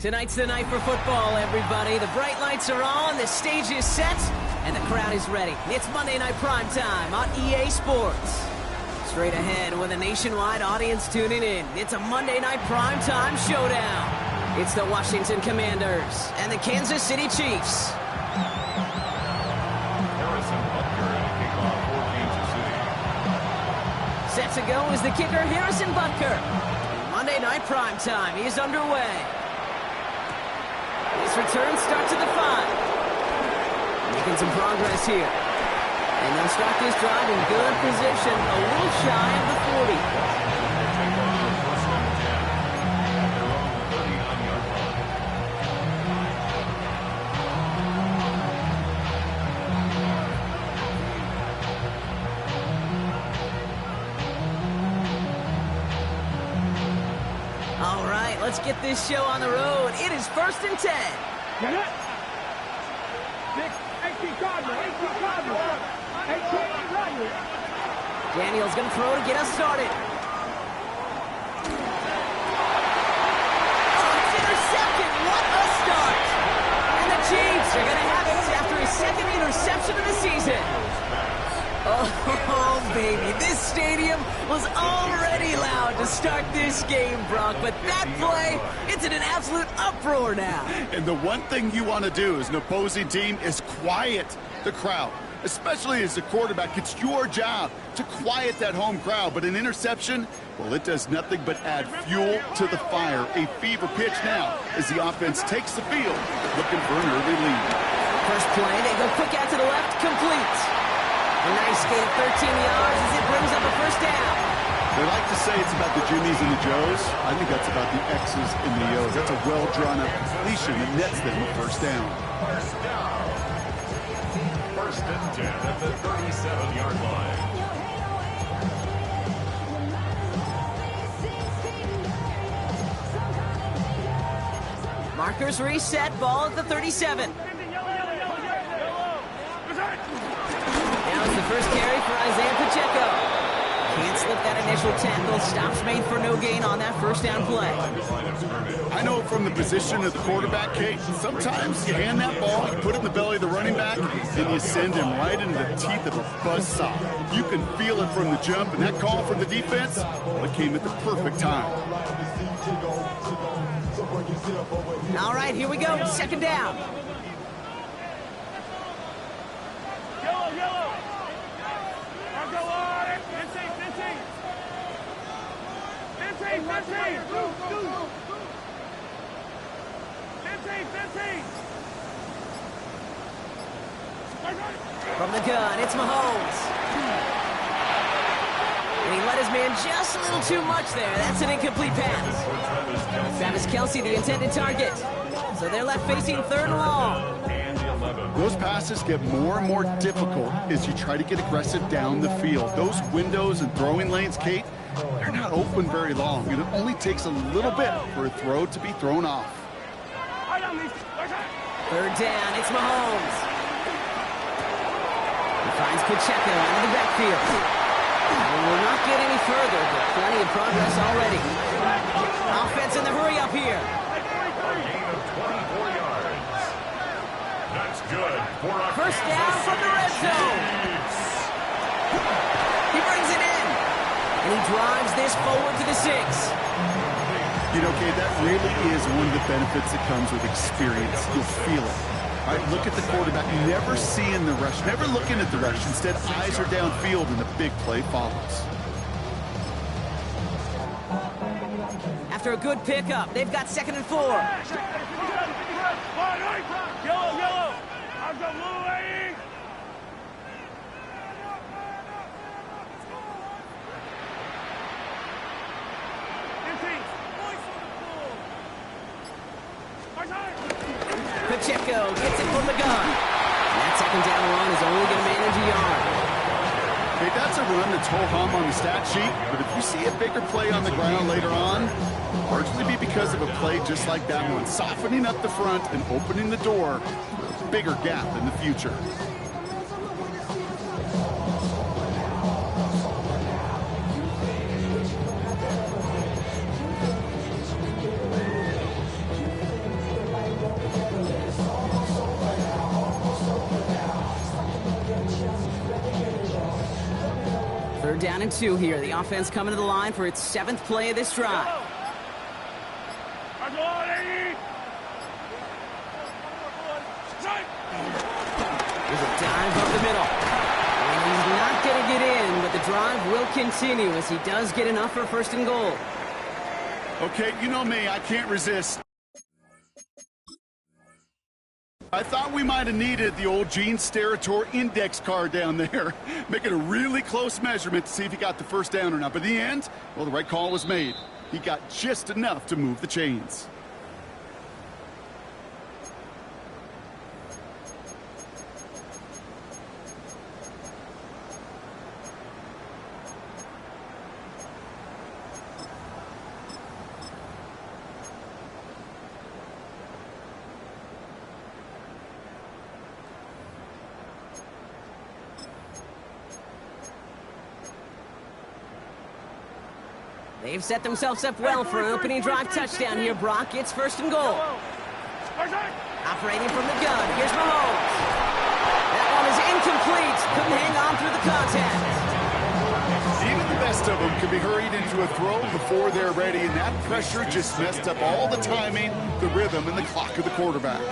Tonight's the night for football, everybody. The bright lights are on, the stage is set, and the crowd is ready. It's Monday Night Primetime on EA Sports. Straight ahead with a nationwide audience tuning in. It's a Monday Night Primetime showdown. It's the Washington Commanders and the Kansas City Chiefs. Harrison Butker to kick off for Kansas City. Set to go is the kicker, Harrison Butker. Monday Night Primetime is underway. This return starts at the 5. Making some progress here. And they'll start this drive in good position, a little shy of the 40. Take over first and 10 at their own 39-yard line. All right, let's get this show on the road. It is 1st and 10. Daniel's going to throw to get us started. Oh, it's intercepted. What a start. And the Chiefs are going to have it after his second interception of the season. Oh, baby, this stadium was already loud to start this game, Brock, but that play, it's in an absolute uproar now. And the one thing you want to do as an opposing team is quiet the crowd. especially as a quarterback. It's your job to quiet that home crowd, but an interception, well, it does nothing but add fuel to the fire. A fever pitch now as the offense takes the field, looking for an early lead. First play, they go quick out to the left, complete. A nice gain of 13 yards as it brings up a first down. They like to say it's about the Jimmies and the Joes. I think that's about the X's and the O's. That's a well-drawn-up completion that nets them a first down. First down. First and 10 at the 37-yard line. Markers reset, ball at the 37. Now it's the first carry for Isaiah Pacheco. Can't slip that initial tackle. Stops made for no gain on that first down play. I know from the position of the quarterback, Kate, sometimes you hand that ball, you put it in the belly of the running back, and you send him right into the teeth of a buzzsaw. You can feel it from the jump, and that call from the defense, well, it came at the perfect time. All right, here we go. Second down. Yellow. I'll go on. 15. 15. From the gun, it's Mahomes. And he let his man just a little too much there. That's an incomplete pass. Travis Kelce, the intended target. So they're left facing third and long. Those passes get more and more difficult as you try to get aggressive down the field. Those windows and throwing lanes, Kate, they're not open very long. And it only takes a little bit for a throw to be thrown off. Third down, it's Mahomes. He finds Pacheco into the backfield. And we'll not get any further, but plenty of progress already. Offense in the hurry up here. Gain of 24 yards. That's good. First down from the red zone. He brings it in. And he drives this forward to the 6. You know, Kate, that really is one of the benefits that comes with experience. You'll feel it. All right, look at the quarterback, never seeing the rush, never looking at the rush. Instead, eyes are downfield, and the big play follows. After a good pickup, they've got 2nd and 4. Yellow. I'll go moving. Pacheco gets it from the gun. And that second down run is only going to manage a yard. Hey, that's a run that's ho-hum on the stat sheet, but if you see a bigger play on the ground later on, largely be because of a play just like that one, softening up the front and opening the door for a bigger gap in the future. Third down and 2 here. The offense coming to the line for its 7th play of this drive. There's a dive up the middle. And he's not going to get in, but the drive will continue as he does get enough for 1st and goal. Okay, you know me, I can't resist. I thought we might have needed the old Gene Steratore index card down there, making a really close measurement to see if he got the first down or not. But in the end, well, the right call was made. He got just enough to move the chains. They've set themselves up well for an opening drive touchdown here, Brock. It's 1st and goal. Operating from the gun, here's Mahomes. That one is incomplete. Couldn't hang on through the contact. Even the best of them can be hurried into a throw before they're ready, and that pressure just messed up all the timing, the rhythm, and the clock of the quarterback.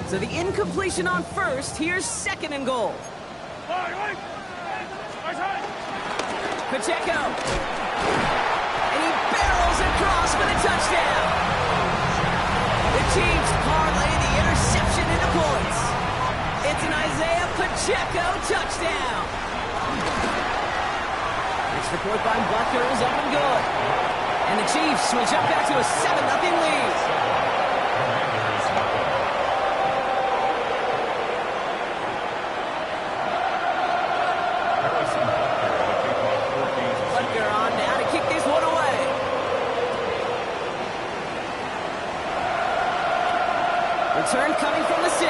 So the incompletion on first. Here's second and goal. Pacheco. And he barrels across for the touchdown. The Chiefs parlay the interception into points. It's an Isaiah Pacheco touchdown. Extra point by Butker is up and good. And the Chiefs will jump back to a 7-0 lead. Butker on now to kick this one away. Return coming from the 6.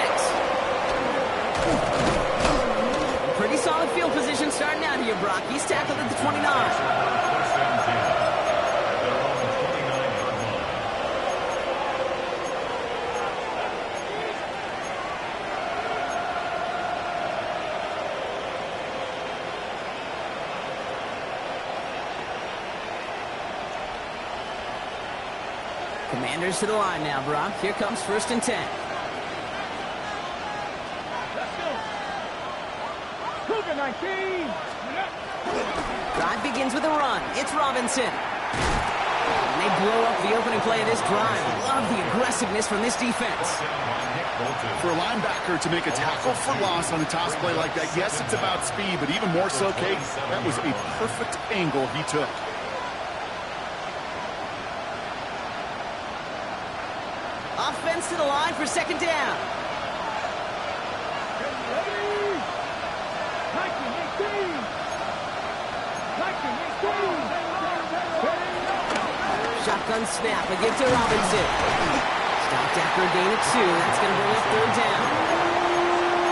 Pretty solid field position starting out here, Brock. He's tackled at the 29. Commanders to the line now, Brock. Here comes 1st and 10. Drive begins with a run. It's Robinson. And they blow up the opening play of this drive. Love the aggressiveness from this defense. For a linebacker to make a tackle for loss on a toss play like that, yes, it's about speed, but even more so, Kate, that was a perfect angle he took. Offense to the line for second down. Shotgun snap, a give to Robinson. Stopped after a gain of 2. That's going to bring up 3rd down.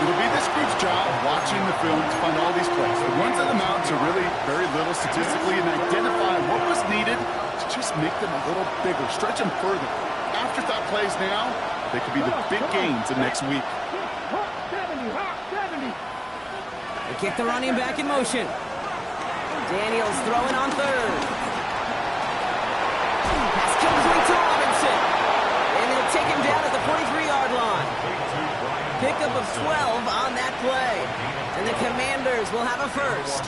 It'll be this group's job watching the film to find all these plays. The ones on the mountains are really very little statistically and identify what was needed to just make them a little bigger, stretch them further. Afterthought plays now, they could be the big gains of next week. They kick the running back in motion. Daniels throwing on 3rd. Pass complete to Robinson. And they'll take him down at the 43-yard line. Pickup of 12 on that play. And the Commanders will have a first.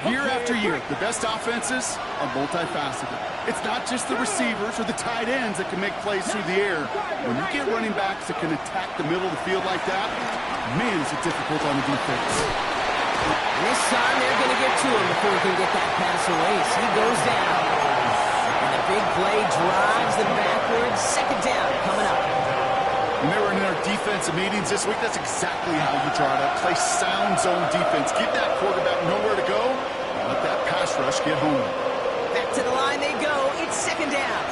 Year after year, the best offenses are multifaceted. It's not just the receivers or the tight ends that can make plays through the air. When you get running backs that can attack the middle of the field like that, man, is it difficult on the defense. And this time, they're going to get to him before he can get that pass away. So he goes down. And the big play drives them backwards. Second down coming up. When they were in our defensive meetings this week, that's exactly how you draw it up. Play sound zone defense. Give that quarterback nowhere to go. Let that pass rush get home. Back to the line they go. It's second down.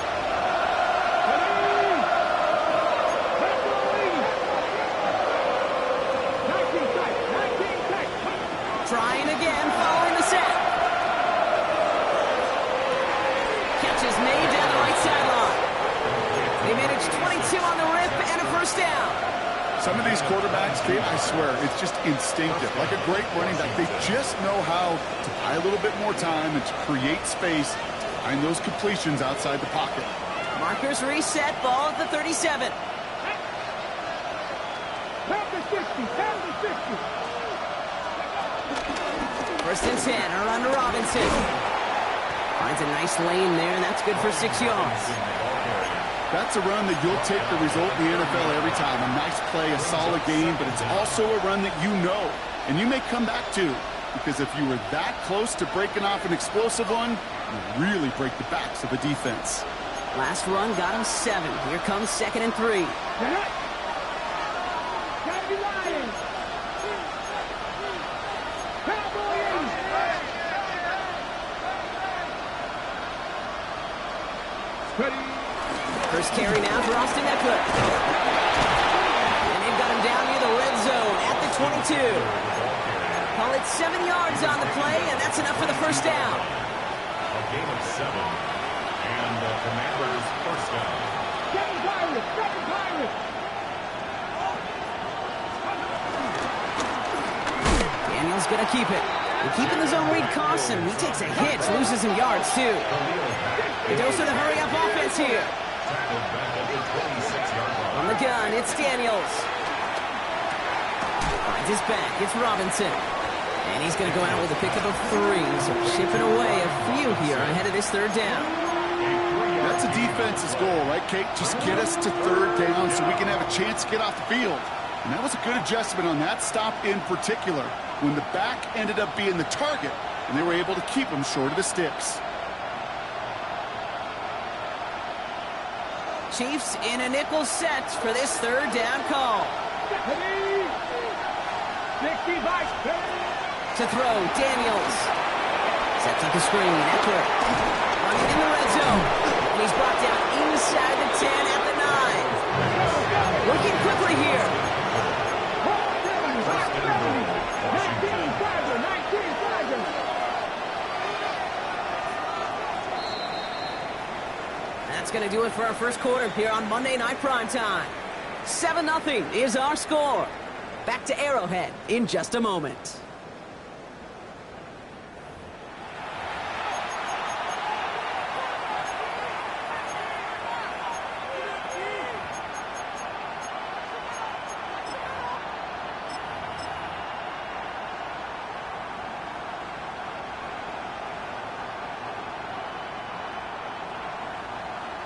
Trying again, following the set. Catch is made down the right sideline. They managed 22 on the rip and a first down. Some of these quarterbacks, Kate, I swear, it's just instinctive. Like a great running back, they just know how to buy a little bit more time and to create space behind those completions outside the pocket. Markers reset, ball at the 37. First and 10, a run to Robinson. Finds a nice lane there, and that's good for 6 yards. That's a run that you'll take the result in the NFL every time. A nice play, a solid game, but it's also a run that you know, and you may come back to, because if you were that close to breaking off an explosive one, you really break the backs of the defense. Last run got him 7. Here comes 2nd and 3. First carry now for Austin Eckler. And they've got him down near the red zone at the 22. Call it 7 yards on the play, and that's enough for the first down. A gain of 7. And the Commanders first down. Daniels going to keep it. They're keeping the zone read costs him. He takes a hit, loses some yards, too. They dose with a hurry-up offense here. On the gun, it's Daniels. Finds his back, it's Robinson. And he's going to go out with a pickup of 3, so chipping away a few here ahead of this third down. That's a defense's goal, right, Kate? Just get us to third down so we can have a chance to get off the field. And that was a good adjustment on that stop in particular, when the back ended up being the target, and they were able to keep him short of the sticks. Chiefs in a nickel set for this third down call. To throw, Daniels. Sets up the screen, Eckler. Running in the red zone. And he's brought down inside the 10 at the 9. Working quickly here. That's going to do it for our first quarter here on Monday Night Primetime. 7-0 is our score. Back to Arrowhead in just a moment.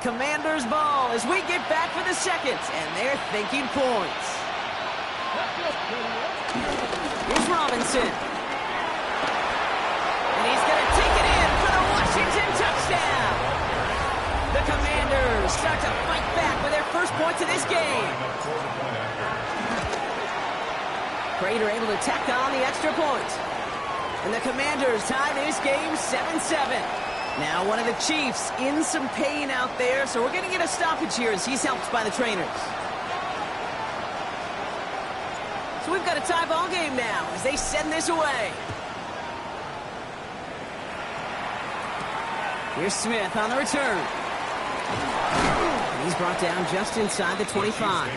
Commanders ball as we get back for the second, and they're thinking points. Here's Robinson. And he's going to take it in for the Washington touchdown. The Commanders start to fight back with their first points of this game. Prater able to tack on the extra point. And the Commanders tie this game 7-7. Now one of the Chiefs in some pain out there, so we're going to get a stoppage here as he's helped by the trainers. So we've got a tie ball game now as they send this away. Here's Smith on the return. And he's brought down just inside the 25.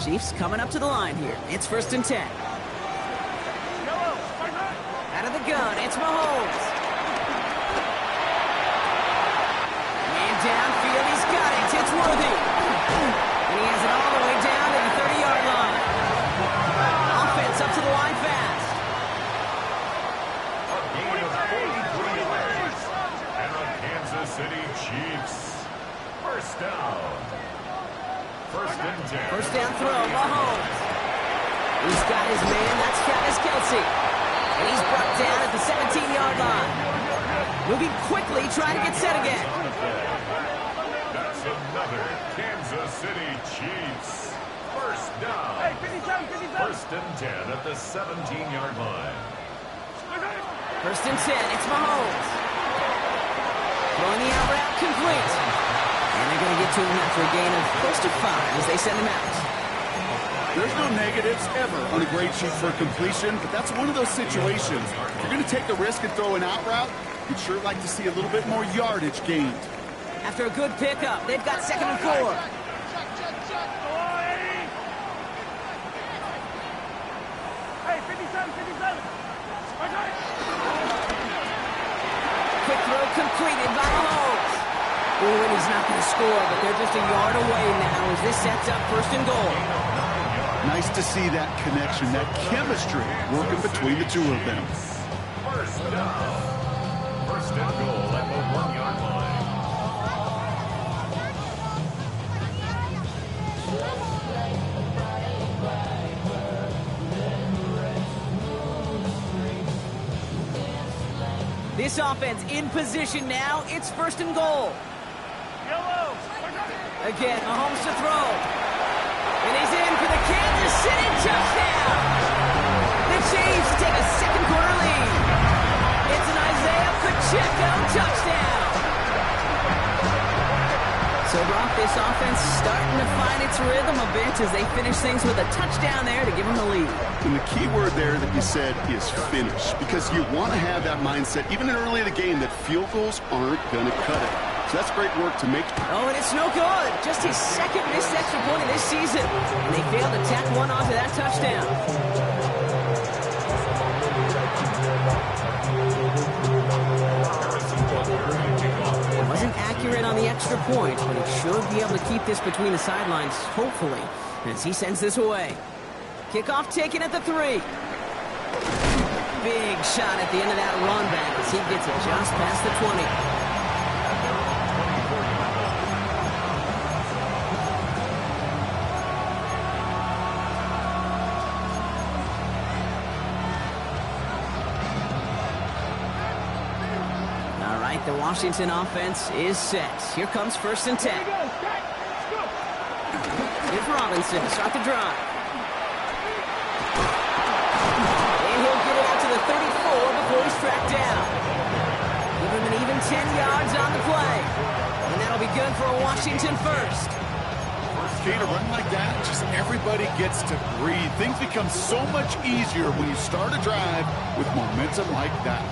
Chiefs coming up to the line here. It's 1st and 10. Out of the gun, it's Mahomes. And downfield, he's got it. It's Worthy. And he has it all the way down to the 30-yard line. Offense up to the line fast. A gain of 43 yards. And the Kansas City Chiefs. First down. 1st and 10. First down throw, Mahomes. He's got his man, that's Travis Kelce. And he's brought down at the 17-yard line. Moving quickly, trying to get set again. That's another Kansas City Chiefs. First down. 1st and 10 at the 17-yard line. 1st and 10, it's Mahomes. Throwing the out route complete. And they're going to get to him after a gain of close to 5 as they send him out. There's no negatives ever on a grade sheet for completion, but that's one of those situations. If you're going to take the risk and throw an out route, you'd sure like to see a little bit more yardage gained. After a good pickup, they've got 2nd and 4. Quick throw completed by Mahomes. Ooh, and he's not going to score, but they're just a yard away now as this sets up 1st and goal. Nice to see that connection, that chemistry working between the two of them. First down. 1st and goal at the 1-yard line. This offense in position now. It's 1st and goal. Again, Mahomes to throw. And he's in for the Kansas City touchdown. The Chiefs take a 2nd quarter lead. It's an Isaiah Pacheco touchdown. So, Brock, this offense starting to find its rhythm a bit as they finish things with a touchdown there to give them the lead. And the key word there that you said is finish, because you want to have that mindset, even early in the game, that field goals aren't going to cut it. So that's great work to make. Oh, and it's no good. Just his second missed extra point of this season. And they failed to tack one onto that touchdown. Wasn't accurate on the extra point, but he should be able to keep this between the sidelines, hopefully, as he sends this away. Kickoff taken at the 3. Big shot at the end of that run back as he gets it just past the 20. The Washington offense is set. Here comes 1st and 10. Here's Robinson to start the drive. And he'll get it out to the 34 before he's tracked down. Give him an even 10 yards on the play. And that'll be good for a Washington first. Okay, to run like that, just everybody gets to breathe. Things become so much easier when you start a drive with momentum like that.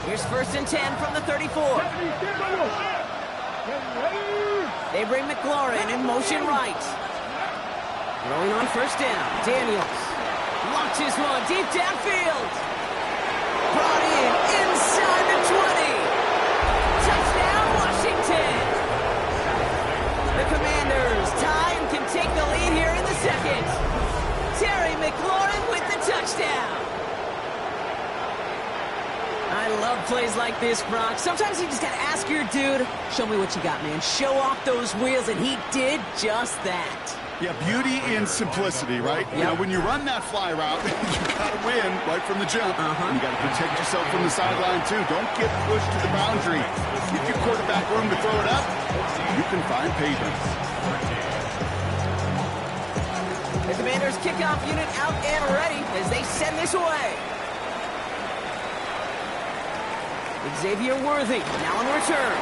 Here's 1st and 10 from the 34. They bring McLaurin in motion right. Throwing on 1st down. Daniels launches one deep downfield. Brought inside the 20. Touchdown, Washington. The Commanders tie and can take the lead here in the second. Terry McLaurin with the touchdown. I love plays like this, Brock. Sometimes you just got to ask your dude, show me what you got, man. Show off those wheels, and he did just that. Yeah, beauty in simplicity, right? Yep. You know, when you run that fly route, you got to win right from the jump. And you got to protect yourself from the sideline, too. Don't get pushed to the boundary. Give your quarterback room to throw it up. You can find pavement. The Commanders' kickoff unit out and ready as they send this away. Xavier Worthy now on return.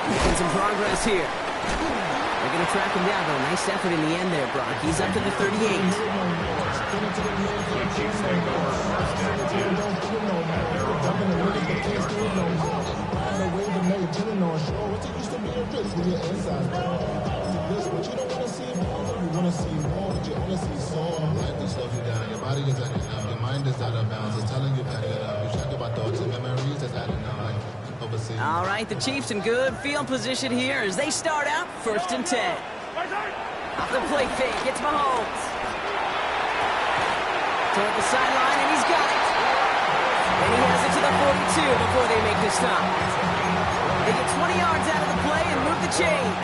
Making some progress here. They're going to track him down, though. Nice effort in the end there, Brock. He's up to the 38. Your body is at enough. Your mind is out of bounds. It's telling you that enough. You check about thoughts and memories. That's had enough. All right, the Chiefs in good field position here as they start out 1st and 10. Off the play fake, it's Mahomes. Toward the sideline, and he's got it. And he has it to the 42 before they make the stop. They get 20 yards out of the play and move the chains.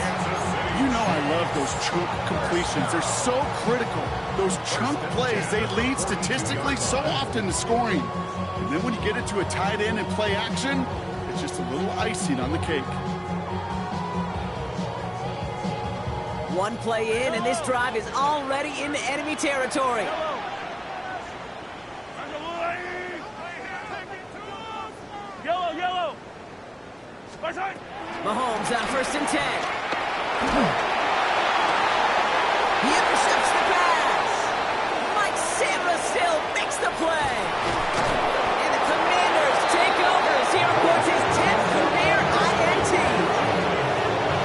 You know I love those chunk completions. They're so critical. Those chunk plays, they lead statistically so often to scoring. And then when you get it to a tight end and play action, it's just a little icing on the cake. One play in, and this drive is already into enemy territory. Yellow. Mahomes on 1st and 10. He intercepts the pass. Mike Sandra still makes the play. And the Commanders take over as he reports his 10th career INT.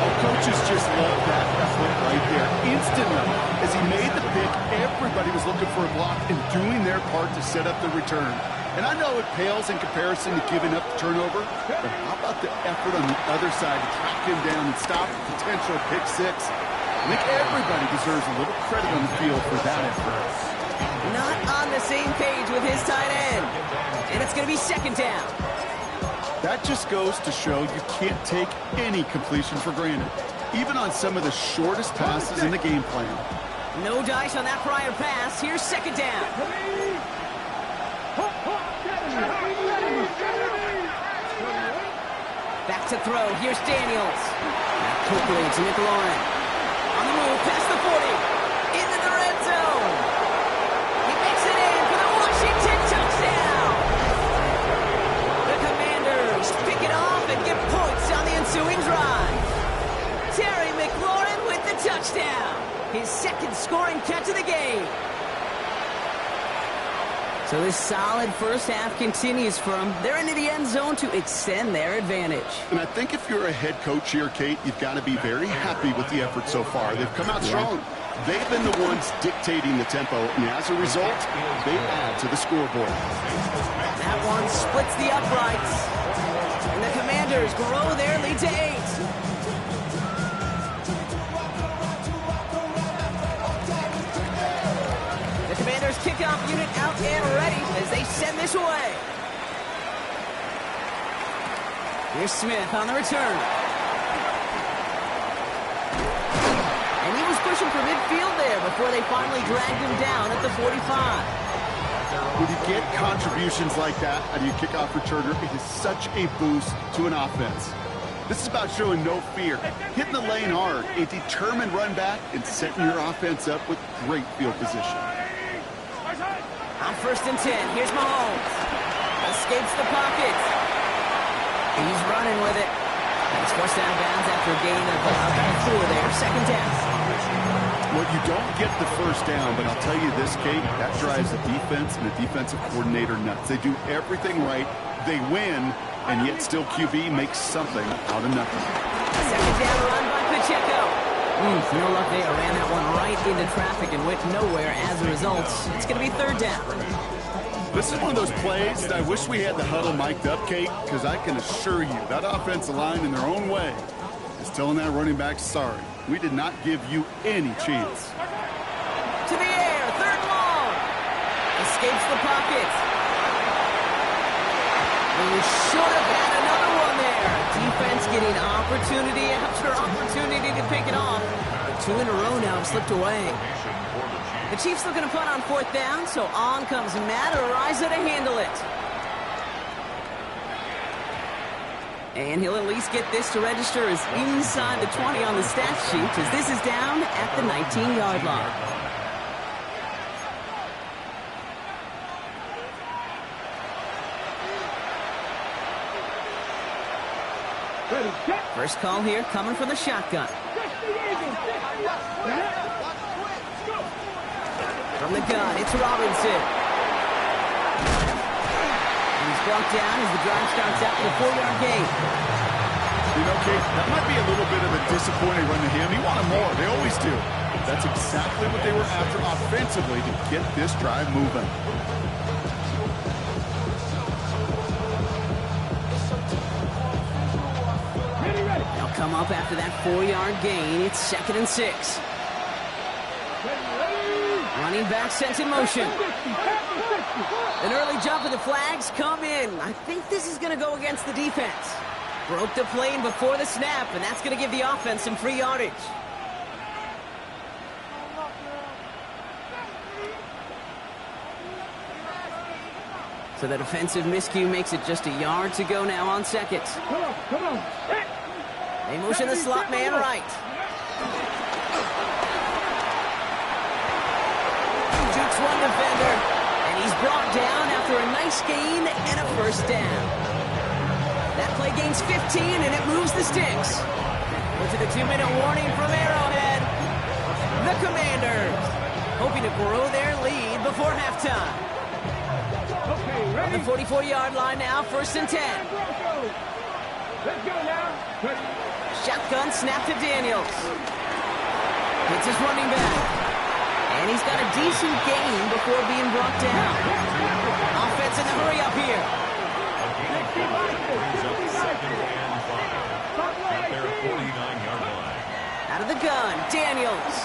Oh, coaches just love that effort right there. Instantly, as he made the pick, everybody was looking for a block and doing their part to set up the return. And I know it pales in comparison to giving up the turnover, but how about the effort on the other side to track him down and stop the potential pick six? I think everybody deserves a little credit on the field for that effort. Not on the same page with his tight end. And it's going to be 2nd down. That just goes to show you can't take any completion for granted, even on some of the shortest passes in the game plan. No dice on that prior pass. Here's 2nd down. Back to throw. Here's Daniels. Quickly to McLaurin. On the move, past the 40. Into the red zone. He makes it in for the Washington touchdown. The Commanders pick it off and get points on the ensuing drive. Terry McLaurin with the touchdown. His So this solid first half continues for them. They're into the end zone to extend their advantage. And I think if you're a head coach here, Kate, you've got to be very happy with the effort so far. They've come out strong. They've been the ones dictating the tempo, and as a result, they add to the scoreboard. That one splits the uprights. And the Commanders grow their lead to 8. The Commanders kickoff unit out and ready as they send this away. Here's Smith on the return. And he was pushing for midfield there before they finally dragged him down at the 45. When you get contributions like that out of your kickoff returner, it is such a boost to an offense. This is about showing no fear, hitting the lane hard, a determined run back, and setting your offense up with great field position. On 1st and 10, here's Mahomes. Escapes the pocket. He's running with it. He's forced out of bounds after a gain of about 4 there. 2nd down. Well, you don't get the first down, but I'll tell you this, Kate, that drives the defense and the defensive coordinator nuts. They do everything right. They win, and yet still QB makes something out of nothing. 2nd down run by Pacheco. No luck there. Ran that one right into traffic and went nowhere as a result. It's going to be 3rd down. This is one of those plays that I wish we had the huddle mic'd up, Kate, because I can assure you that offensive line in their own way is telling that running back, sorry, we did not give you any chance. To the air, 3rd long. Escapes the pocket. He should have had another one there. Defense getting opportunity after opportunity to pick it off. But 2 in a row now have slipped away. The Chiefs looking to punt on 4th down, so on comes Matt Araiza to handle it. And he'll at least get this to register as inside the 20 on the stat sheet, as this is down at the 19-yard line. First call here coming from the shotgun. From the gun, it's Robinson. And he's brought down as the drive starts out with a 4-yard gain. You know, Kate, that might be a little bit of a disappointing run to him. He wanted more. They always do. That's exactly what they were after offensively to get this drive moving. They'll come up after that 4-yard gain. It's 2nd and 6. Running back sent in motion. An early jump of the flags come in. I think this is going to go against the defense. Broke the plane before the snap, and that's going to give the offense some free yardage. So the defensive miscue makes it just a yard to go now on 2nd. Come on. They motion the slot man right. Jukes one defender, and he's brought down after a nice gain and a 1st down. That play gains 15, and it moves the sticks. Into the 2-minute warning from Arrowhead. The Commanders hoping to grow their lead before halftime. On the 44-yard line now, 1st and 10. Let's go now. Shotgun snap to Daniels. Hits his running back. And he's got a decent gain before being brought down. Offense in the hurry up here. Brings up 2nd and 5 at their 49-yard line. Out of the gun, Daniels.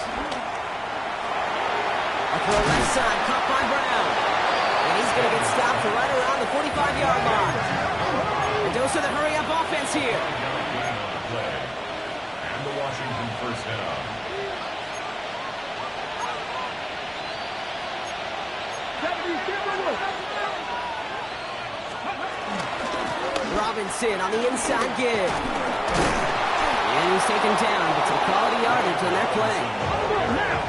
Up the left side, caught by Brown. And he's going to get stopped right around the 45-yard line. A dose of the hurry-up offense here. And the Washington 1st down. Robinson on the inside give. And he's taken down, but some quality yardage on that play.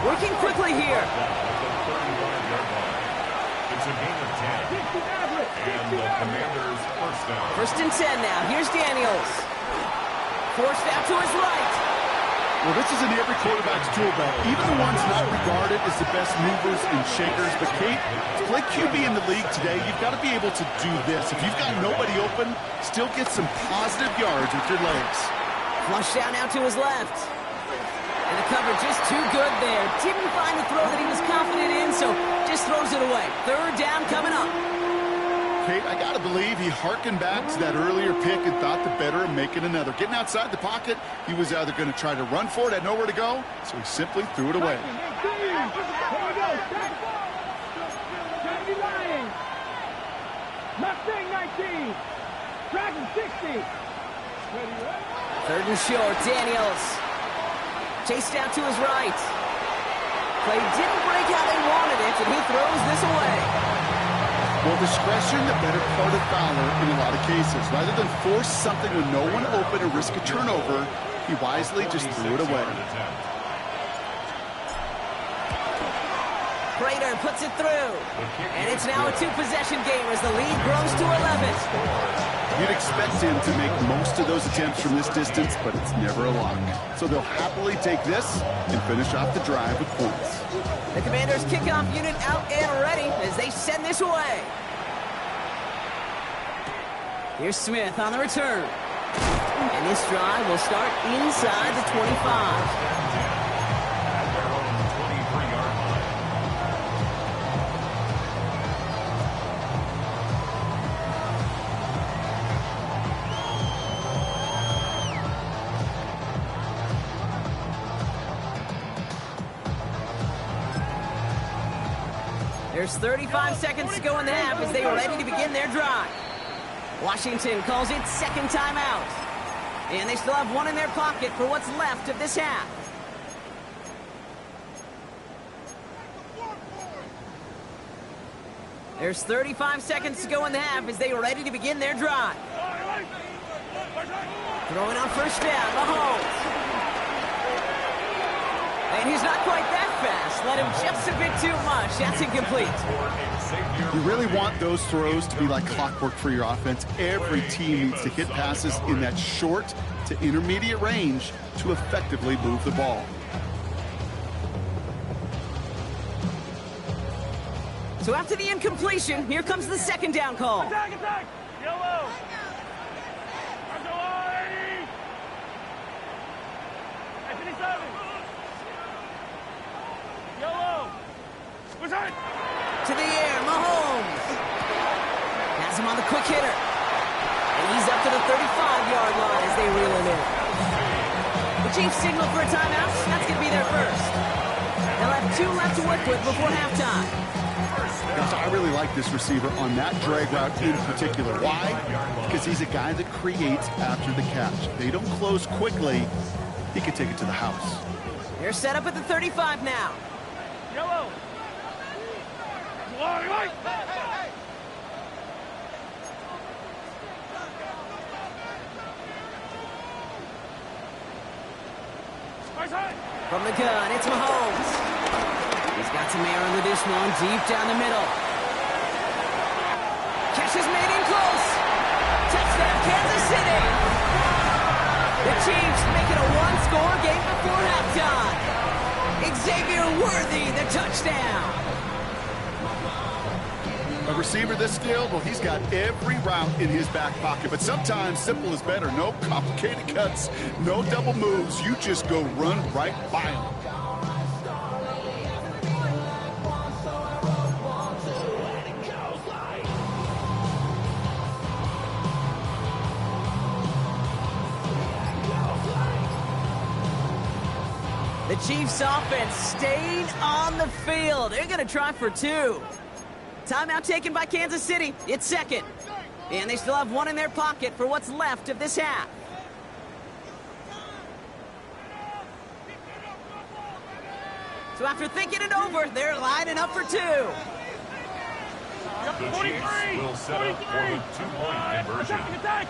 Working quickly here. It's a gain of 10. And the Commanders' 1st down. 1st and 10 now. Here's Daniels. Forced out to his right. Well, this is in every quarterback's tool belt, even the ones not regarded as the best movers and shakers. But, Kate, to play QB in the league today, you've got to be able to do this. If you've got nobody open, still get some positive yards with your legs. Flush down now to his left. And the cover just too good there. Didn't find the throw that he was confident in, so just throws it away. Third down coming up. Kate, I got to believe he hearkened back to that earlier pick and thought the better of making another. Getting outside the pocket, he was either going to try to run for it, had nowhere to go, so he simply threw it away. Mustang 19. Dragon 60. Third and short, Daniels. Chased out to his right. Play didn't break how they wanted it, and he throws this away. Well, discretion, the better part of valor in a lot of cases. Rather than force something with no one open and risk a turnover, he wisely just threw it away. Prater puts it through. And it's now a two-possession game as the lead grows to 11. You'd expect him to make most of those attempts from this distance, but it's never a lock. So they'll happily take this and finish off the drive with points. The Commanders' kickoff unit out and ready as they send this away. Here's Smith on the return. And this drive will start inside the 25. There's 35 seconds to go in the half as they are ready to begin their drive. Washington calls it second timeout. And they still have one in their pocket for what's left of this half. There's 35 seconds to go in the half as they are ready to begin their drive. Throwing on first down, Mahomes. And he's not quite that fast. Let him just a bit too much. That's incomplete. You really want those throws to be like clockwork for your offense. Every team needs to hit passes in that short to intermediate range to effectively move the ball. So after the incompletion, here comes the second down call. Attack, attack! Yellow! Yellow! To the air, Mahomes. Has him on the quick hitter. And he's up to the 35-yard line as they reel him in. The Chiefs signal for a timeout. That's going to be their first. They'll have 2 left to work with before halftime. Gosh, I really like this receiver on that drag route in particular. Why? Because he's a guy that creates after the catch. They don't close quickly. He can take it to the house. They're set up at the 35 now. Yellow! From the gun, it's Mahomes. He's got some air under this one, deep down the middle. Catch is made in close. Touchdown, Kansas City. The Chiefs make it a one-score game before halftime. Xavier Worthy, the touchdown. A receiver this skilled, well, he's got every route in his back pocket. But sometimes simple is better. No complicated cuts, no double moves. You just go run right by him. The Chiefs offense staying on the field. They're going to try for 2. Timeout taken by Kansas City. It's second. And they still have 1 in their pocket for what's left of this half. So after thinking it over, they're lining up for 2. The Chiefs will set up for the 2-point conversion. Attack!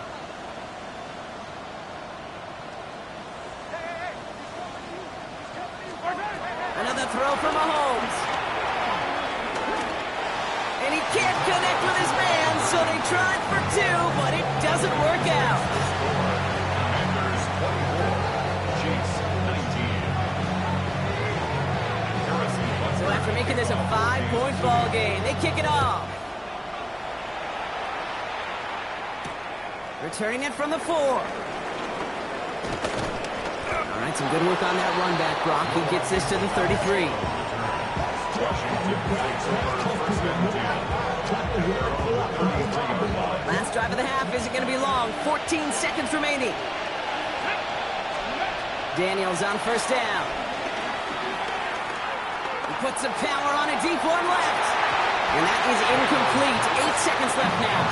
Another throw from Mahomes. And he can't connect with his man, so they tried for 2, but it doesn't work out. Commanders 24, Chiefs 19. after making this a 5-point ball game. They kick it off. Returning it from the 4. All right, some good work on that run back, Brock. He gets this to the 33. Last drive of the half isn't going to be long. 14 seconds remaining. Daniels on first down. He puts some power on a deep one left. And that is incomplete. 8 seconds left now.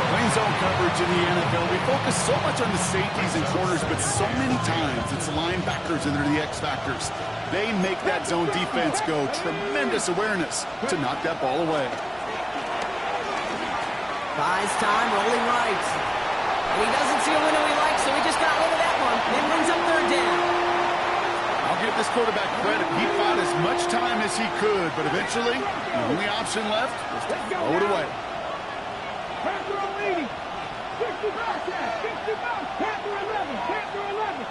Playing zone coverage in the NFL, we focus so much on the safeties and corners, but so many times it's linebackers that are the X factors. They make that zone defense go. Tremendous awareness to knock that ball away. Buys time, rolling right. And he doesn't see a window he likes, so he just got rid of that one. Then brings up third down. I'll give this quarterback credit. He fought as much time as he could, but eventually, the only option left was to throw it away. Panther leading. 65 catch. 65. Panther 11. Panther 11.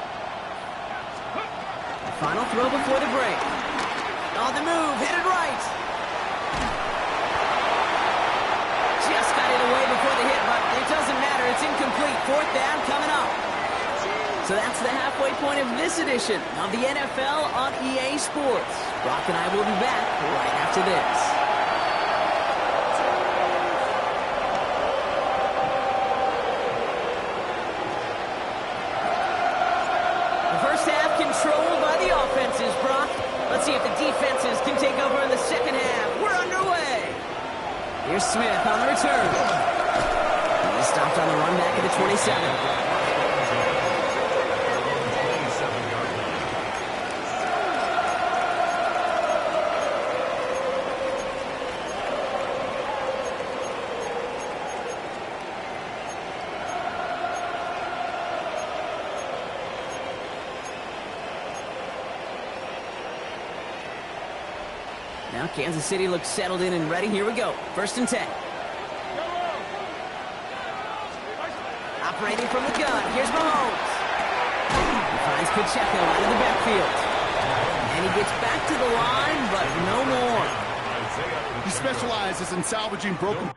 Final throw before the break. On the move, headed right. Just got it away before the hit, but it doesn't matter. It's incomplete. Fourth down coming up. So that's the halfway point of this edition of the NFL on EA Sports. Brock and I will be back right after this. The first half controlled by the offenses, Brock. Let's see if the defenses can take over in the second half. We're underway. Here's Smith on the return. He stopped on the run back at the 27. Now Kansas City looks settled in and ready. Here we go. 1st and 10. Operating from the gun. Here's Mahomes. He finds Pacheco out of the backfield. And he gets back to the line, but no more. He specializes in salvaging broken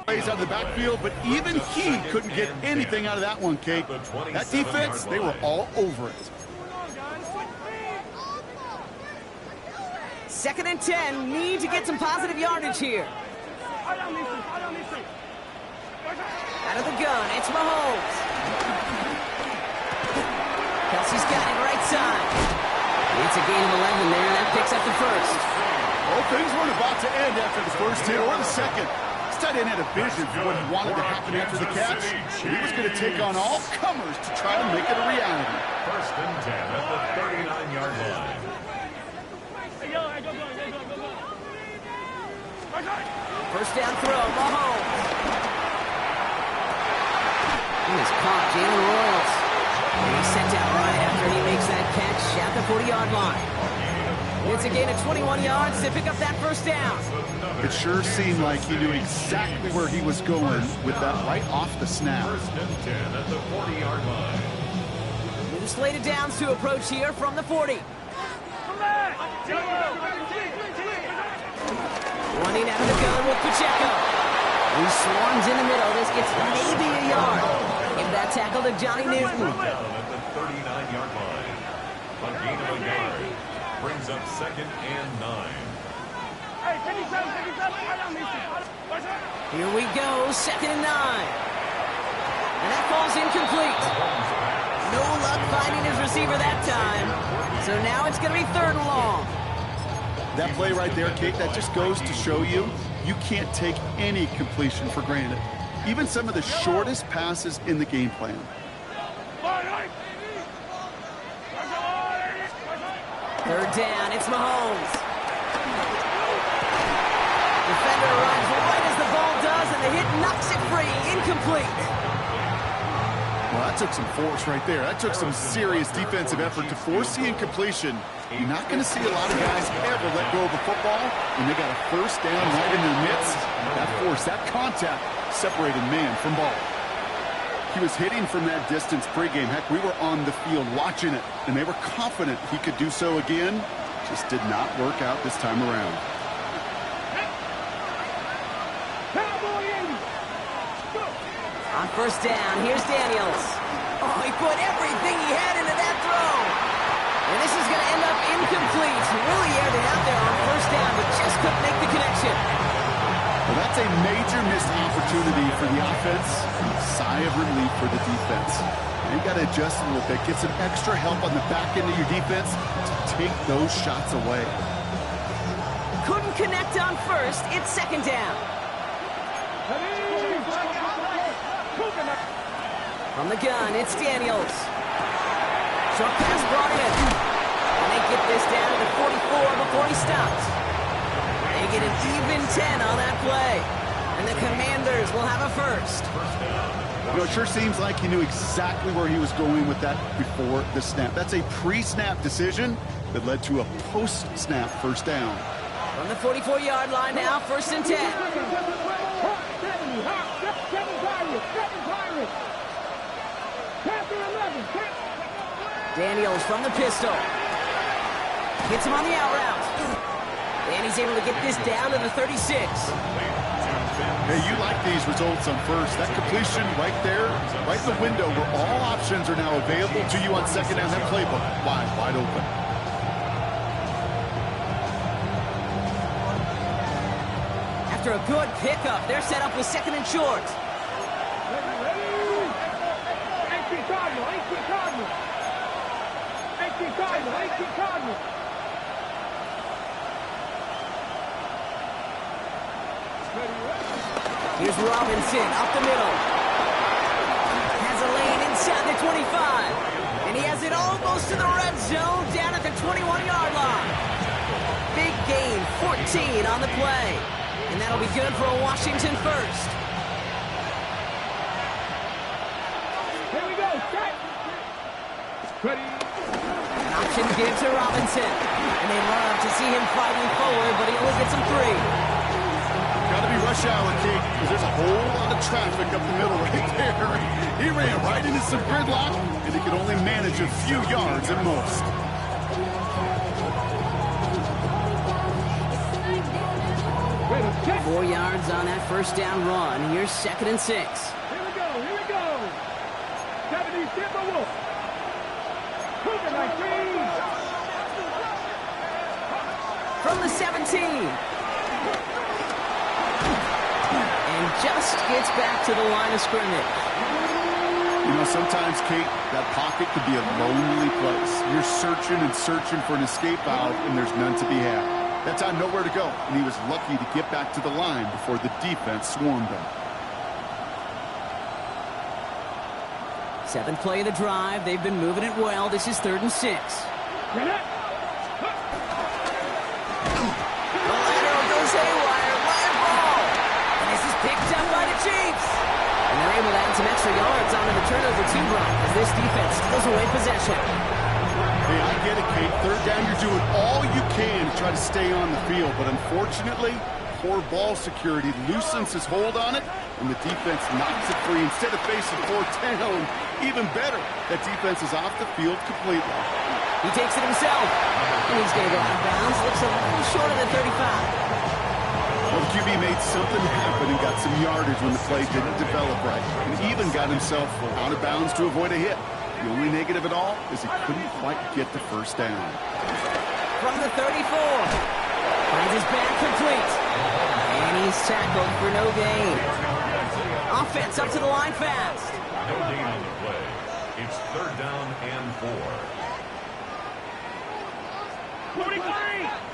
plays out of the backfield, but even he couldn't get anything out of that one, Kate. That defense, they were all over it. 2nd and 10. Need to get some positive yardage here. Out of the gun, it's Mahomes. Kelsey's got it right side. It's a gain of 11 there. That picks up the first. Well, things weren't about to end after the first hit or the second. Tight end had a vision for what he wanted to happen after the catch. He was going to take on all comers to try to make it a reality. 1st and 10 at the 39-yard line. First down throw, Mahomes. He is caught, Jalen Royals. And he's sent out right after he makes that catch at the 40-yard line. It's a gain of 21 yards to pick up that first down. It sure seemed like he knew exactly where he was going with that right off the snap. 1st and 10 at the 40-yard line. New slated downs to approach here from the 40. Running out of the gun with Pacheco. He swarms in the middle. This gets maybe a yard. Give that tackle to Johnny Newton. Down at the 39-yard line. A gain of a yard. Brings up 2nd and 9. Here we go, 2nd and 9. And that falls incomplete. No luck finding his receiver that time. So now it's going to be 3rd and long. That play right there, Kate, that just goes to show you, you can't take any completion for granted. Even some of the shortest passes in the game plan. 3rd down, it's Mahomes. Defender arrives right as the ball does, and the hit knocks it free. Incomplete. Well, that took some force right there. That took some serious defensive effort to force the incompletion. You're not going to see a lot of guys ever let go of a football when they got a first down right in their midst. That force, that contact, separated man from ball. He was hitting from that distance pregame. Heck, we were on the field watching it, and they were confident he could do so again. Just did not work out this time around. On first down, here's Daniels. Oh, he put everything he had into that throw. And this is going to end up incomplete. He really aired it out there on first down, but just couldn't make the connection. Well, that's a major missed opportunity for the offense. Sigh of relief for the defense. You got to adjust a little bit, get some extra help on the back end of your defense to take those shots away. Couldn't connect on first. It's second down. From the gun, it's Daniels. Short pass brought in. And they get this down to the 44 before he stops. They get an even 10 on that play. And the Commanders will have a first. You know, it sure seems like he knew exactly where he was going with that before the snap. That's a pre-snap decision that led to a post-snap first down. From the 44-yard line now, first and 10. Daniels from the pistol. Hits him on the out route. And he's able to get this down to the 36. Hey, you like these results on first. That completion right there, right in the window where all options are now available to you on second down. That playbook wide open. After a good pickup, they're set up with second and short. Here's Robinson up the middle. Has a lane inside the 25. And he has it almost to the red zone down at the 21-yard line. Big gain, 14 on the play. And that'll be good for a Washington first. Here we go, set. Ready. An option give to Robinson. And they love to see him fighting forward, but he only gets them 3. Got to be rush hour, Kate, because there's a whole lot of traffic up the middle right there. He ran right into some gridlock, and he could only manage a few yards at most. Ready, 4 yards on that first down run. Here's second and 6. Here we go, here we go. 70 Timberwolf. Cougar 19. From the 17. And just gets back to the line of scrimmage. You know, sometimes, Kate, that pocket could be a lonely place. You're searching and searching for an escape valve, and there's none to be had. That time, nowhere to go, and he was lucky to get back to the line before the defense swarmed him. 7th play of the drive. They've been moving it well. This is 3rd and 6. Ready. The lateral goes haywire. Live ball. And this is picked up by the Chiefs. And they're able to add some extra yards onto the turnover too, Brock, as this defense steals away possession. Hey, I get it, Kate. 3rd down, you're doing all you can to try to stay on the field. But unfortunately, poor ball security loosens his hold on it, and the defense knocks it free. Instead of facing 4th down, even better, that defense is off the field completely. He takes it himself. And he's going to go out of bounds. Looks a little short of the 35. Well, the QB made something happen and got some yardage when the play didn't develop right. And even got himself out of bounds to avoid a hit. The only negative at all is he couldn't quite get the first down. From the 34. Finds his back complete. And he's tackled for no gain. Offense up to the line fast. No gain on the play. It's 3rd down and 4. 43.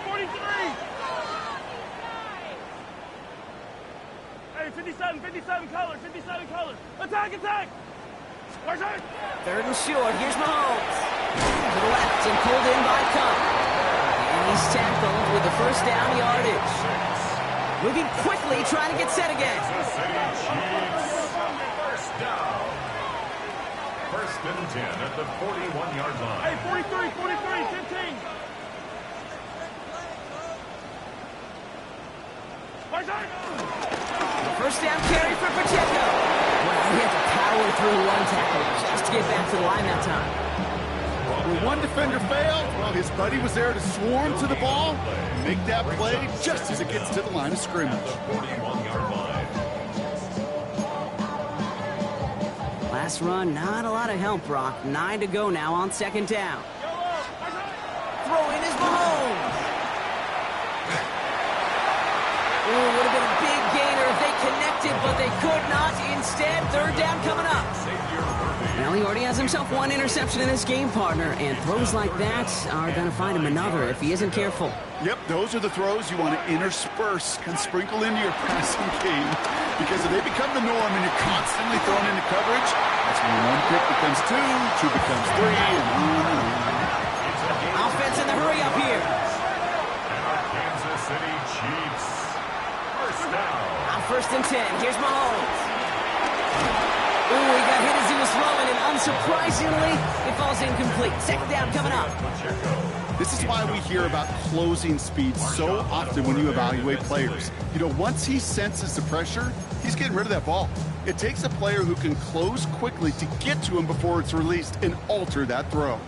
43. Hey, 57 colors, 57 colors. Attack, attack. Where's it? 3rd and short. Here's Mahomes. To the left and pulled in by Cup. And he's tackled with the first down yardage. Moving quickly, trying to get set again. Kansas City Chiefs, first down. First and 10 at the 41-yard line. Hey, 43, 15. The first down carry for Pacheco. Wow, he had to power through one tackle just to get back to the line that time. When one defender failed, well, his buddy was there to swarm to the ball and make that play just as it gets to the line of scrimmage. 41-yard line. Last run, not a lot of help, Brock. 9 to go now on second down. Throwing is Mahomes. Oh, would have been a big gainer if they connected, but they could not. Instead, third down coming up. Well, he already has himself one interception in this game, partner, and throws like that are going to find him another if he isn't careful. Yep, those are the throws you want to intersperse and sprinkle into your passing game, because if they become the norm and you're constantly thrown into coverage, that's when one pick becomes two becomes three, and on. Offense in the hurry up here. And our Kansas City Chiefs. First down. On first and 10, here's Mahomes. Ooh, he got hit as he was throwing, and unsurprisingly, it falls incomplete. Second down coming up. This is why we hear about closing speed so often when you evaluate players. You know, once he senses the pressure, he's getting rid of that ball. It takes a player who can close quickly to get to him before it's released and alter that throw.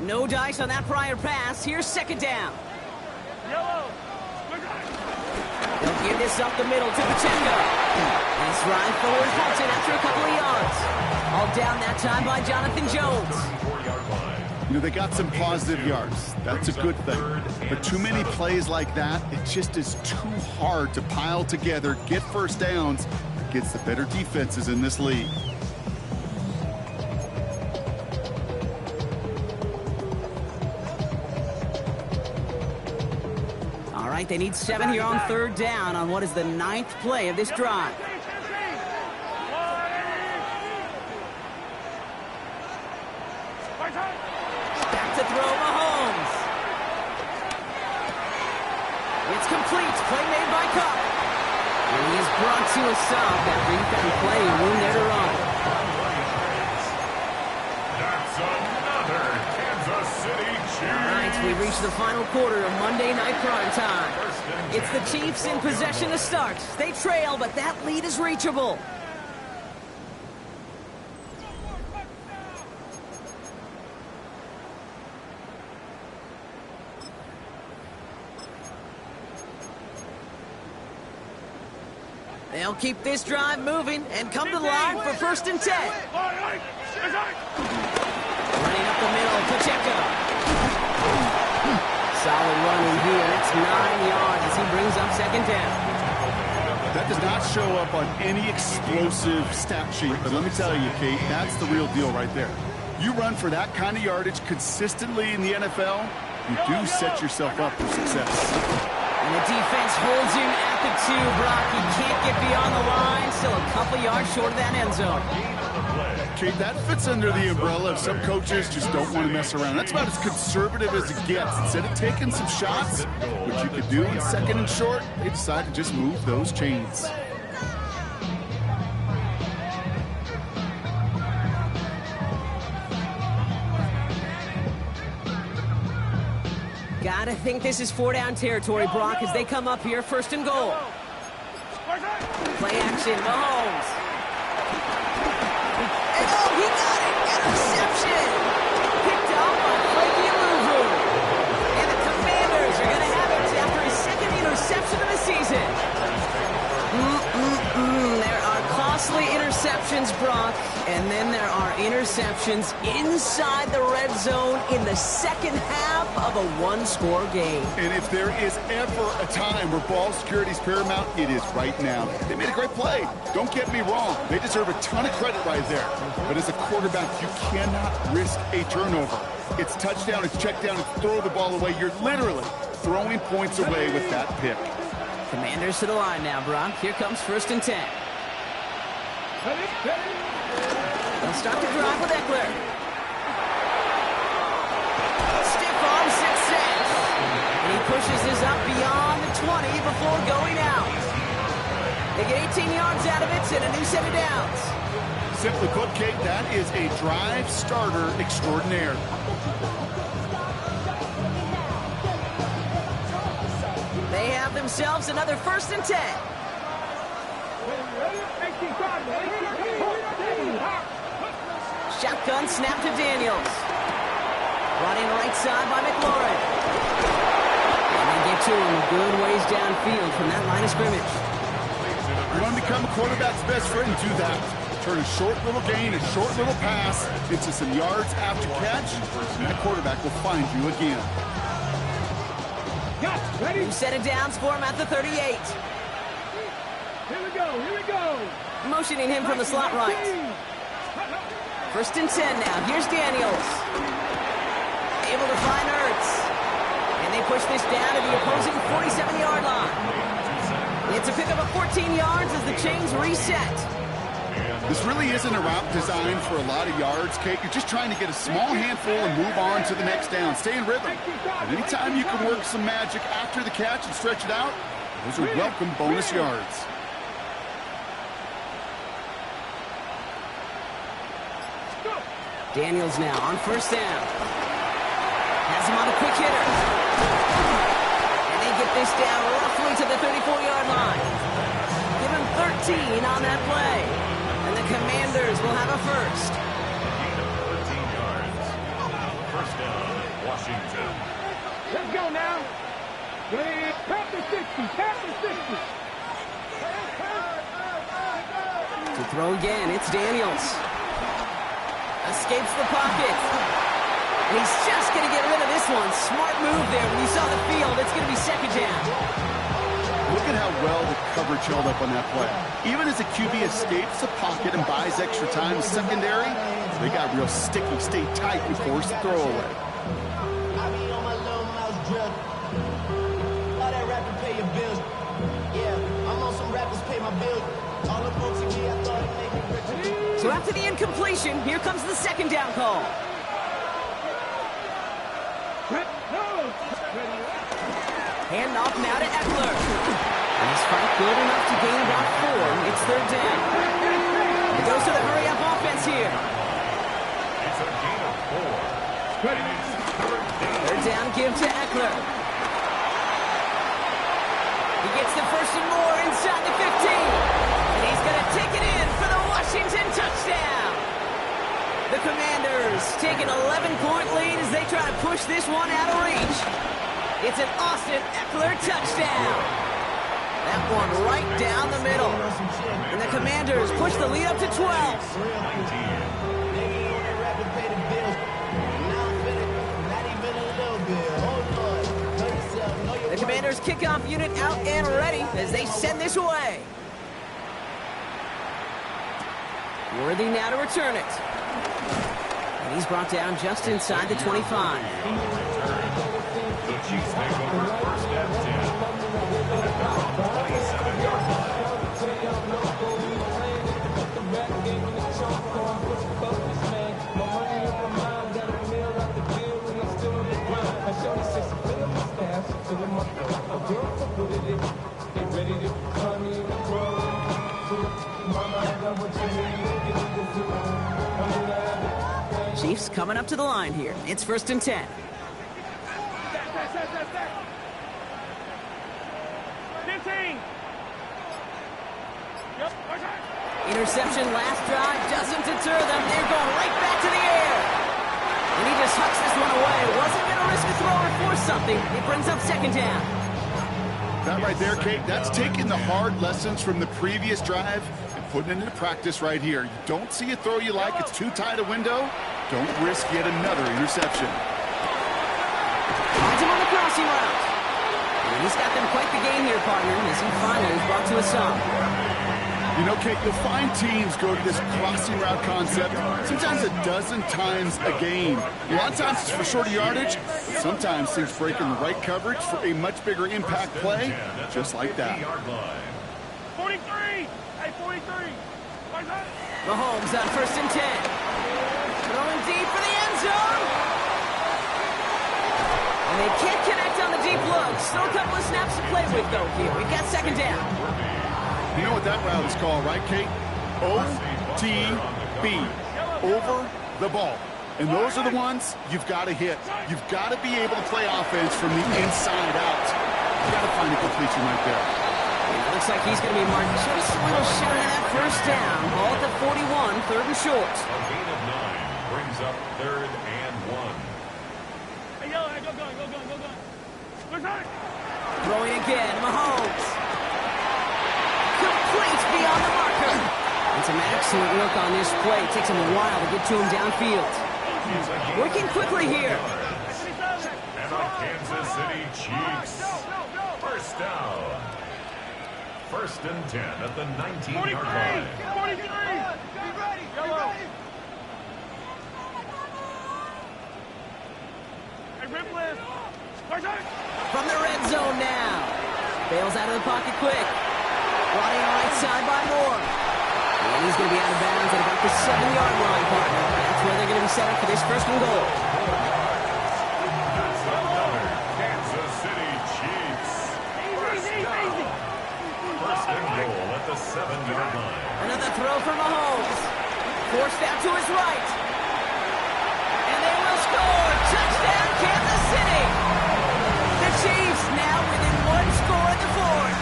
No dice on that prior pass. Here's second down. They'll give this up the middle to Pacheco. Nice ride forward, halted after a couple of yards. All down that time by Jonathan Jones. 34-yard line. You know, they got some positive yards. That's a good thing. But too many plays like that, it just is too hard to pile together, get first downs against the better defenses in this league. All right, they need 7 here on third down on what is the 9th play of this drive. Back to throw, Mahomes. It's complete. Play made by Cup. And he is brought to a stop after he found playing room there to run. That's another Kansas City Chiefs. All right, we reach the final quarter of Monday Night Prime Time. It's the Chiefs in possession to start. They trail, but that lead is reachable. They'll keep this drive moving and come to the line for first and 10. Running up the middle, Pacheco. Solid running here. It's 9 yards as he brings up second down. That does not show up on any explosive stat sheet, but let me tell you, Kate, that's the real deal right there. You run for that kind of yardage consistently in the NFL, you do set yourself up for success. And the defense holds him at the 2, Brock. He can't get beyond the line. Still a couple yards short of that end zone. Kate, that fits under the umbrella of some coaches just don't want to mess around. That's about as conservative as it gets. Instead of taking some shots, which you could do in second and short, they decide to just move those chains. Gotta think this is 4-down territory, Brock, as they come up here first and goal. Play action, Mahomes. And oh, he got it! Interception! Picked up by Frankie Louvu. And the Commanders are gonna have it after his second interception of the season. There are costly interceptions, Brock, and then there are interceptions inside the red zone in the second half of a one-score game. And if there is ever a time where ball security is paramount, it is right now. They made a great play. Don't get me wrong. They deserve a ton of credit right there. But as a quarterback, you cannot risk a turnover. It's touchdown, it's check down, it's throw the ball away. You're literally throwing points away with that pick. Commanders to the line now, Brock. Here comes first and 10. They'll start the drive with Eckler. Stiff arm success. And he pushes this up beyond the 20 before going out. They get 18 yards out of it and a new set of downs. Simply put, Kate, that is a drive starter extraordinaire. They have themselves another 1st and 10. Shotgun snap to Daniels. Brought in right side by McLaurin. And they get to him a good ways downfield from that line of scrimmage. You want to become a quarterback's best friend, do that. Turn a short little gain, a short little pass into some yards after catch, and that quarterback will find you again. Two set of downs for him at the 38. Here we go, here we go. Motioning him from the slot right. 1st and 10 now. Here's Daniels. Able to find Ertz. And they push this down to the opposing 47-yard line. It's a pickup of 14 yards as the chains reset. This really isn't a route designed for a lot of yards, Kate. You're just trying to get a small handful and move on to the next down. Stay in rhythm. And anytime you can work some magic after the catch and stretch it out, those are welcome bonus yards. Daniels now on 1st down. Has him on a quick hitter. And they get this down roughly to the 34-yard line. Give him 13 on that play. And the Commanders will have a 1st. Gain of 13 yards. 1st down, Washington. Let's go now. Tap the 60, tap the 60. To throw again, it's Daniels. Escapes the pocket. And he's just going to get rid of this one. Smart move there. When you saw the field, it's going to be 2nd down. Look at how well the coverage held up on that play. Even as the QB escapes the pocket and buys extra time, secondary, they got real sticky, stay tight, and force the throwaway. I be on my little mouse drip. All that rapping pay your bills. Yeah, I'm on some rappers pay my bills. All the folks in me, I thought it made me richer. So after the incompletion, here comes the 2nd down call. Hand off now to Eckler. And he's fight good enough to gain about 4. It's 3rd down. He goes to the hurry-up offense here. It's a gain of 4. And it's 3rd down give to Eckler. He gets the 1st and more inside the 15. And he's going to take it in for the Washington touchdown. The Commanders take an 11-point lead as they try to push this one out of reach. It's an Austin Eckler touchdown. That one right down the middle. And the Commanders push the lead up to 12. The Commanders kickoff unit out and ready as they send this away. Worthy now to return it. And he's brought down just inside the 25. The Chiefs take over 1st and 10. At their own 27-yard line. Chiefs coming up to the line here. It's 1st and 10. 15. Interception last drive doesn't deter them. They're going right back to the air. And he just hucks this one away. Wasn't going to risk a throw or force something. It brings up 2nd down. That right there, Kate, that's taking the hard lessons from the previous drive and putting it into practice right here. You don't see a throw you like, it's too tight a window. Don't risk yet another interception. Finds him on the crossing route. And he's got them quite the game here, partner, as he finally is brought to a stop. You know, Kate, you'll find teams go to this crossing route concept sometimes a dozen times a game. A lot of times it's for shorter yardage, but sometimes things break in the right coverage for a much bigger impact play, just like that. 43. Hey, 43. Mahomes on 1st and 10. Throwing deep for the end zone. And they can't connect on the deep look. Still a couple of snaps to play with, though, here. We've got 2nd down. You know what that route is called, right, Kate? OTB. speed over the ball. And those are the ones you've got to hit. You've got to be able to play offense from the inside out. You've got to find a completion right there. It looks like he's going to be marked just a little shy of that first down. Ball at the 41, third and short. A gain of 9 brings up 3rd and 1. Hey, yo, go gun. Throwing again, Mahomes. Complete beyond the marker. And some excellent work on this play. It takes him a while to get to him downfield. Working quickly here. And the Kansas City Chiefs. First down. 1st and 10 at the 19-yard line. 43. Yellow. Hey, Ripley. From the red zone now. Bails out of the pocket quick. Brought in right side by Moore. And he's going to be out of bounds at about the 7-yard line, partner. That's where they're going to be set up for this first and goal. That's another Kansas City Chiefs. First and goal at the 7-yard line. Another throw from Mahomes. Forced out to his right. And they will score. Touchdown, Kansas City. The Chiefs now within 1 score in the 4th.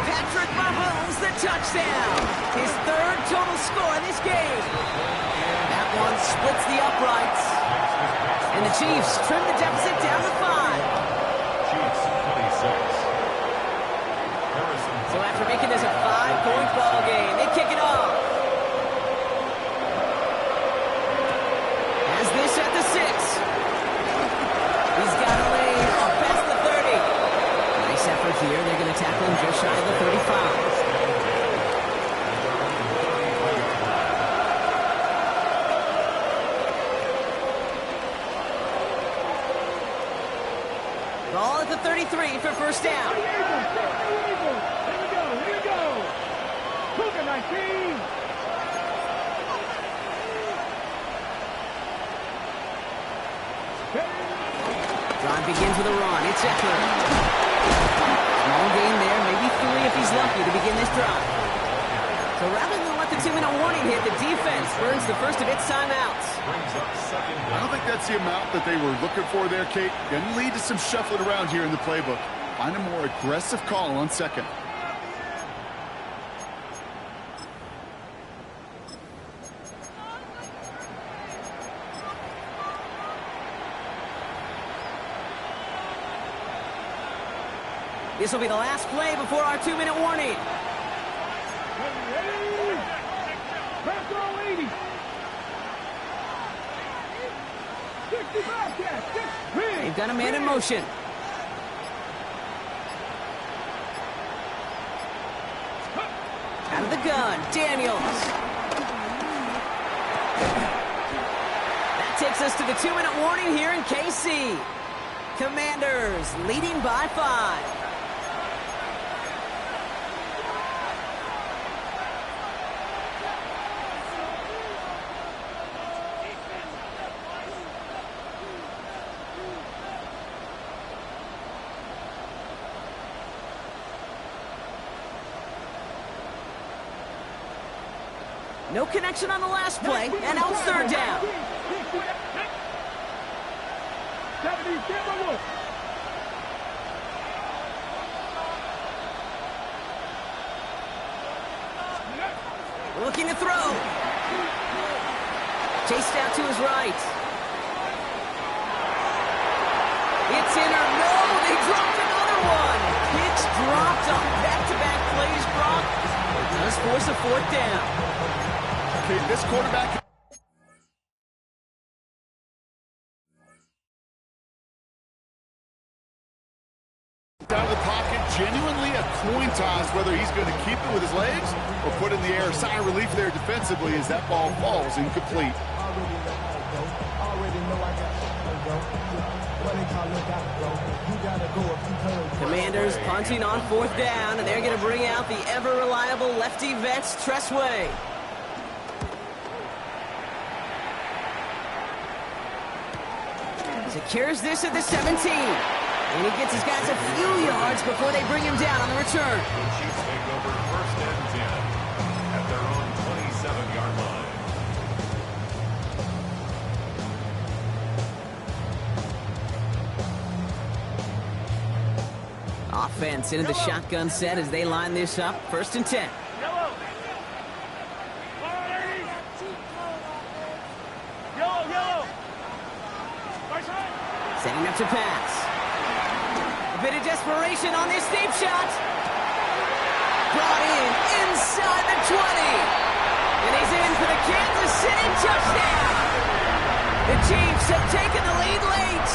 Patrick Mahomes, the touchdown. His 3rd total score in this game. That one splits the uprights. And the Chiefs trim the deficit down to 5. Chiefs 26. So after making this a 5-point ball game, they kick it off. As this at the 6. He's got a lane up past the 30. Nice effort here. They're going to tackle him just shy of the 35. Ball at the 33 for first down. Here we go. Cougar 19. Drive begins with a run. It's Eckler. Small gain there, maybe 3 if he's lucky to begin this drive. So rather than let the 2-minute warning hit, the defense burns the first of its timeouts. I don't think that's the amount that they were looking for there, Kate. Going to lead to some shuffling around here in the playbook. Find a more aggressive call on 2nd. This will be the last play before our 2-minute warning. Press all 80. 65 catch. They've got a man in motion. Out of the gun, Daniels. That takes us to the 2-minute warning here in KC. Commanders leading by 5. No connection on the last play, and now it's 3rd down. 70 Timberwolves. Looking to throw. Chased out to his right. It's in or no, they dropped another one. Pitch dropped on back-to-back plays, Brock. It does force a 4th down. Okay, this quarterback out of the pocket, genuinely a coin toss whether he's going to keep it with his legs or put in the air. Sigh of relief there defensively as that ball falls incomplete. Commanders punting on 4th down, and they're going to bring out the ever-reliable lefty vets, Tressway. Secures this at the 17. And he gets his guys a few yards before they bring him down on the return. The Chiefs take over 1st and 10 at their own 27-yard line. Offense into the shotgun set as they line this up. 1st and 10. Yellow. Yellow. Setting up to pass. A bit of desperation on this deep shot. Brought in inside the 20. And he's in for the Kansas City touchdown. The Chiefs have taken the lead late.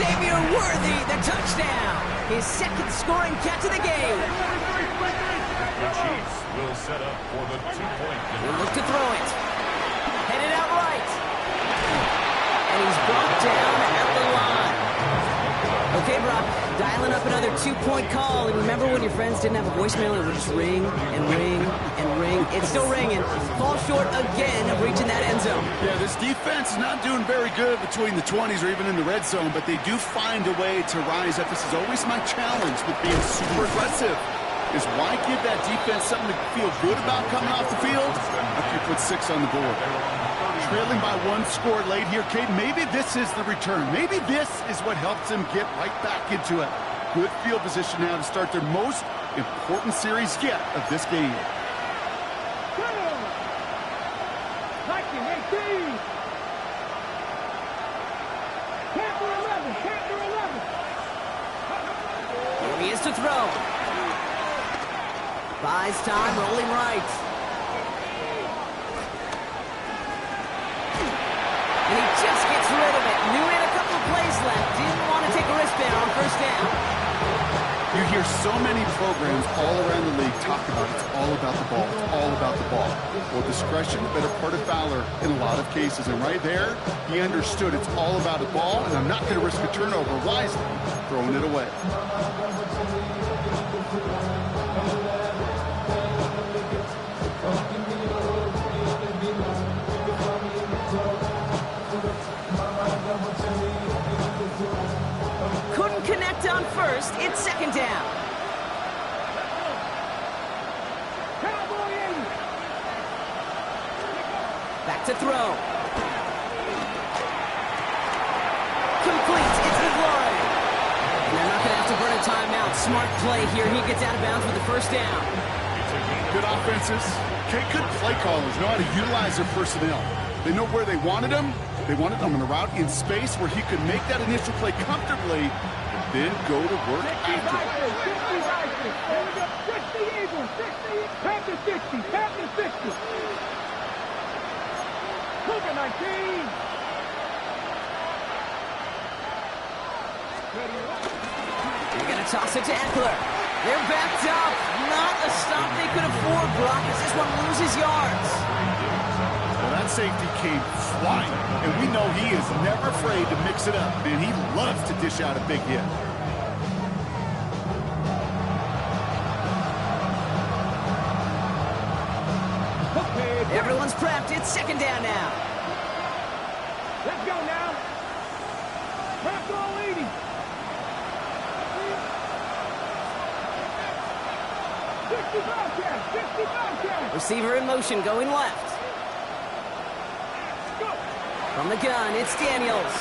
Xavier Worthy, the touchdown. His 2nd scoring catch of the game. The Chiefs will set up for the 2-point He'll look to throw it. Headed out right. And he's brought down at the line. Okay, Brock, dialing up another 2-point call. And remember when your friends didn't have a voicemail and it would just ring and ring and ring? It's still ringing. Fall short again of reaching that end zone. Yeah, this defense is not doing very good between the 20s or even in the red zone, but they do find a way to rise up. This is always my challenge with being super aggressive, is why give that defense something to feel good about coming off the field after you put 6 on the board. Trailing by 1 score late here, Kate. Maybe this is the return. Maybe this is what helps them get right back into it. Good field position now to start their most important series yet of this game. 19-18. Panther 11. Here he is to throw. Buys time, rolling right. And he just gets rid of it. Knew he had a couple of plays left. Didn't want to take a wristband on 1st down. You hear so many programs all around the league talk about it's all about the ball. It's all about the ball. Well, discretion, the better part of valor in a lot of cases. And right there, he understood it's all about the ball, and I'm not going to risk a turnover wisely, throwing it away. Couldn't connect on 1st. It's 2nd down. Cowboy 80. Back to throw. Complete. It's McLaurin. And they're not going to have to burn a timeout. Smart play here. He gets out of bounds with the 1st down. Good offenses. Good play callers know how to utilize their personnel. They know where they wanted him. They wanted him on a route in space where he could make that initial play comfortably and then go to work after it. 60 Eagles, 60, Panther 60, Panther 60. Cougar 19. They're going to toss it to Eckler. They're backed up. Not a stop they could afford, Brock, as this one loses yards. Well, that safety came flying, and we know he is never afraid to mix it up, and he loves to dish out a big hit. Everyone's prepped. It's 2nd down now. Let's go now. Press all 80. 65 catch. Receiver in motion, going left. Go. From the gun, it's Daniels.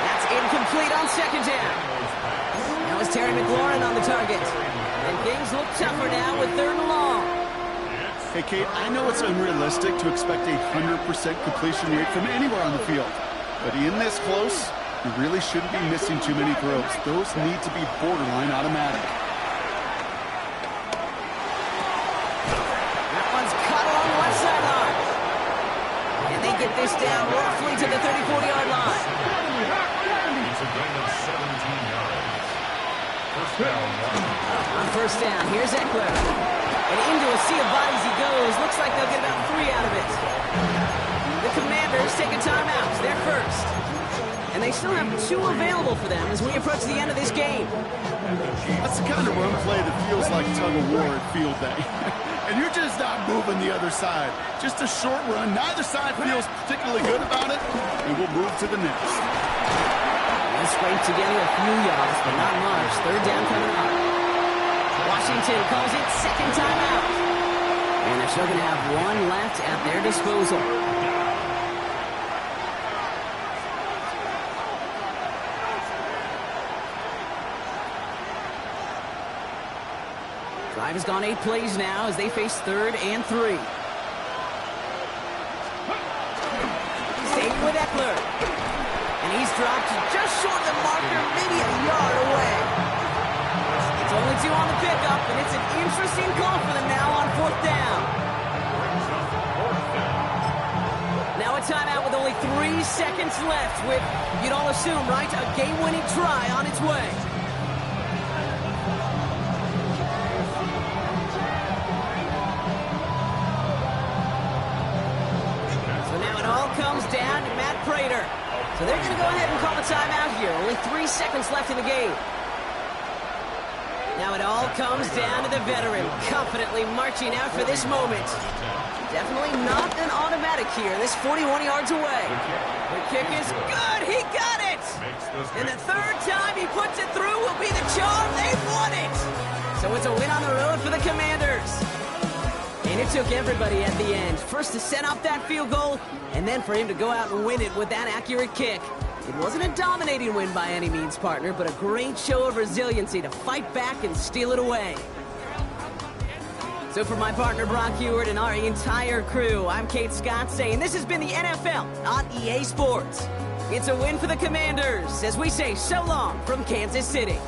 That's incomplete on 2nd down. Now it's Terry McLaurin on the target. And things look tougher now with 3rd and long. Hey, Kate, I know it's unrealistic to expect a 100% completion rate from anywhere on the field. But in this close, you really shouldn't be missing too many throws. Those need to be borderline automatic. That one's cut along the left sideline. And they get this down roughly to the 30-40-yard line. It's a gain of 17 yards. 1st down, 1. On 1st down, here's Eckler. And into a sea of bodies he goes. Looks like they'll get about 3 out of it. The Commanders take a timeout. They're first. And they still have 2 available for them as we approach the end of this game. That's the kind of run play that feels like tug-of-war at field day. And you're just not moving the other side. Just a short run. Neither side feels particularly good about it. And we'll move to the next. Let's scrape together a few yards, but not much. 3rd down coming up. Washington calls it 2nd timeout. And they're still going to have 1 left at their disposal. Drive has gone 8 plays now as they face 3rd and 3. Safe with Eckler. And he's dropped just short of the marker, maybe a yard away. It's only 2 on the pickup, and it's an interesting call for them now on 4th down. Now a timeout with only 3 seconds left with, you'd all assume, right, a game-winning try on its way. So now it all comes down to Matt Prater. So they're going to go ahead and call a timeout here. Only 3 seconds left in the game. Now it all comes down to the veteran, confidently marching out for this moment. Definitely not an automatic here. This 41 yards away. The kick is good. He got it. And the 3rd time he puts it through will be the charm. They've won it. So it's a win on the road for the Commanders. And it took everybody at the end. First to set up that field goal, and then for him to go out and win it with that accurate kick. It wasn't a dominating win by any means, partner, but a great show of resiliency to fight back and steal it away. So for my partner Brock Huard and our entire crew, I'm Kate Scott saying this has been the NFL on EA Sports. It's a win for the Commanders as we say so long from Kansas City.